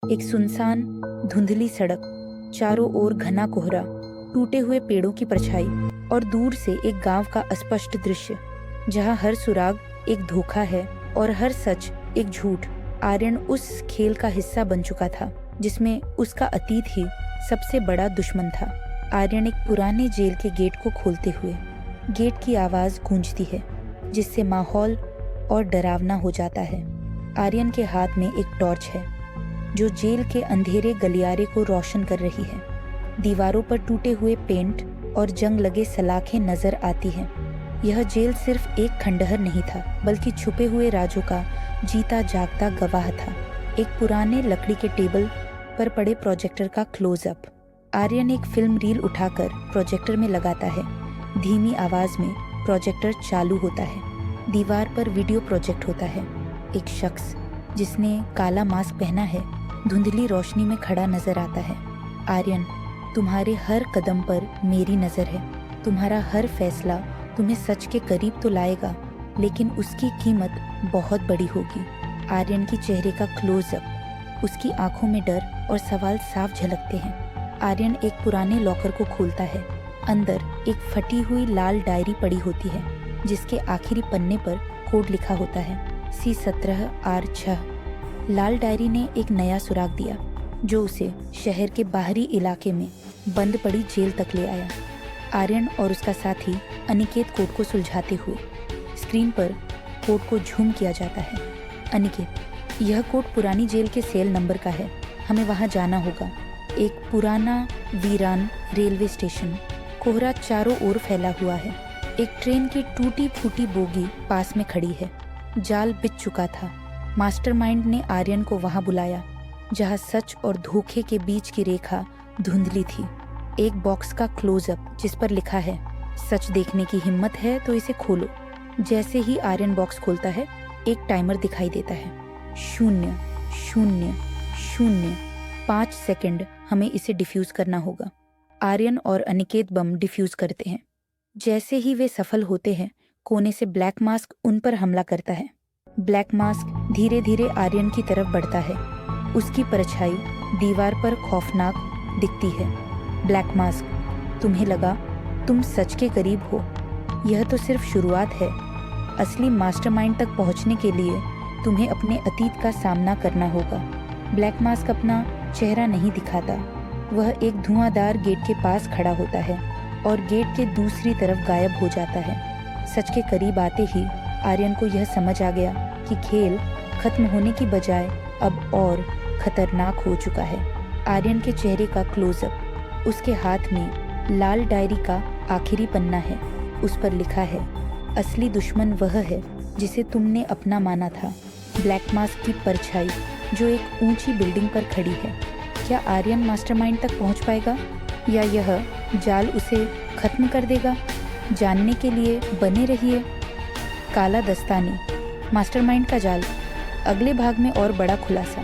एक सुनसान धुंधली सड़क, चारों ओर घना कोहरा, टूटे हुए पेड़ों की परछाई और दूर से एक गांव का अस्पष्ट दृश्य जहां हर सुराग एक धोखा है और हर सच एक झूठ। आर्यन उस खेल का हिस्सा बन चुका था जिसमें उसका अतीत ही सबसे बड़ा दुश्मन था। आर्यन एक पुराने जेल के गेट को खोलते हुए, गेट की आवाज गूंजती है जिससे माहौल और डरावना हो जाता है। आर्यन के हाथ में एक टॉर्च है जो जेल के अंधेरे गलियारे को रोशन कर रही है। दीवारों पर टूटे हुए पेंट और जंग लगे सलाखें नजर आती हैं। यह जेल सिर्फ एक खंडहर नहीं था बल्कि छुपे हुए राजों का जीता जागता गवाह था। एक पुराने लकड़ी के टेबल पर पड़े प्रोजेक्टर का क्लोजअप। आर्यन एक फिल्म रील उठाकर प्रोजेक्टर में लगाता है। धीमी आवाज में प्रोजेक्टर चालू होता है। दीवार पर वीडियो प्रोजेक्ट होता है। एक शख्स जिसने काला मास्क पहना है धुंधली रोशनी में खड़ा नजर आता है। आर्यन, तुम्हारे हर कदम पर मेरी नजर है। तुम्हारा हर फैसला तुम्हें सच के करीब तो लाएगा, लेकिन उसकी कीमत बहुत बड़ी होगी। आर्यन की चेहरे का क्लोजअप, उसकी आंखों में डर और सवाल साफ झलकते हैं। आर्यन एक पुराने लॉकर को खोलता है। अंदर एक फटी हुई लाल डायरी पड़ी होती है जिसके आखिरी पन्ने पर कोड लिखा होता है, C17R6। लाल डायरी ने एक नया सुराग दिया जो उसे शहर के बाहरी इलाके में बंद पड़ी जेल तक ले आया। आर्यन और उसका साथी अनिकेत कोड को सुलझाते हुए स्क्रीन पर कोड को झूम किया जाता है। अनिकेत, यह कोड पुरानी जेल के सेल नंबर का है। हमें वहां जाना होगा। एक पुराना वीरान रेलवे स्टेशन, कोहरा चारों ओर फैला हुआ है। एक ट्रेन की टूटी फूटी बोगी पास में खड़ी है। जाल बिछ चुका था। मास्टरमाइंड ने आर्यन को वहां बुलाया जहां सच और धोखे के बीच की रेखा धुंधली थी। एक बॉक्स का क्लोजअप जिस पर लिखा है, सच देखने की हिम्मत है तो इसे खोलो। जैसे ही आर्यन बॉक्स खोलता है एक टाइमर दिखाई देता है, 0 0 0 5 सेकंड। हमें इसे डिफ्यूज करना होगा। आर्यन और अनिकेत बम डिफ्यूज करते हैं। जैसे ही वे सफल होते हैं कोने से ब्लैक मास्क उन पर हमला करता है। ब्लैक मास्क धीरे धीरे आर्यन की तरफ बढ़ता है। उसकी परछाई दीवार पर खौफनाक दिखती है। ब्लैक मास्क, तुम्हें लगा तुम सच के करीब हो। यह तो सिर्फ शुरुआत है। असली मास्टरमाइंड तक पहुंचने के लिए तुम्हें अपने अतीत का सामना करना होगा। ब्लैक मास्क अपना चेहरा नहीं दिखाता। वह एक धुआंधार गेट के पास खड़ा होता है और गेट के दूसरी तरफ गायब हो जाता है। सच के करीब आते ही आर्यन को यह समझ आ गया कि खेल खत्म होने की बजाय अब और खतरनाक हो चुका है। आर्यन के चेहरे का क्लोजअप, उसके हाथ में लाल डायरी का आखिरी पन्ना है। उस पर लिखा है, असली दुश्मन वह है जिसे तुमने अपना माना था। ब्लैक मास्क की परछाई जो एक ऊंची बिल्डिंग पर खड़ी है। क्या आर्यन मास्टरमाइंड तक पहुंच पाएगा या यह जाल उसे खत्म कर देगा? जानने के लिए बने रहिए। काला दस्तानी, मास्टरमाइंड का जाल, अगले भाग में और बड़ा खुलासा।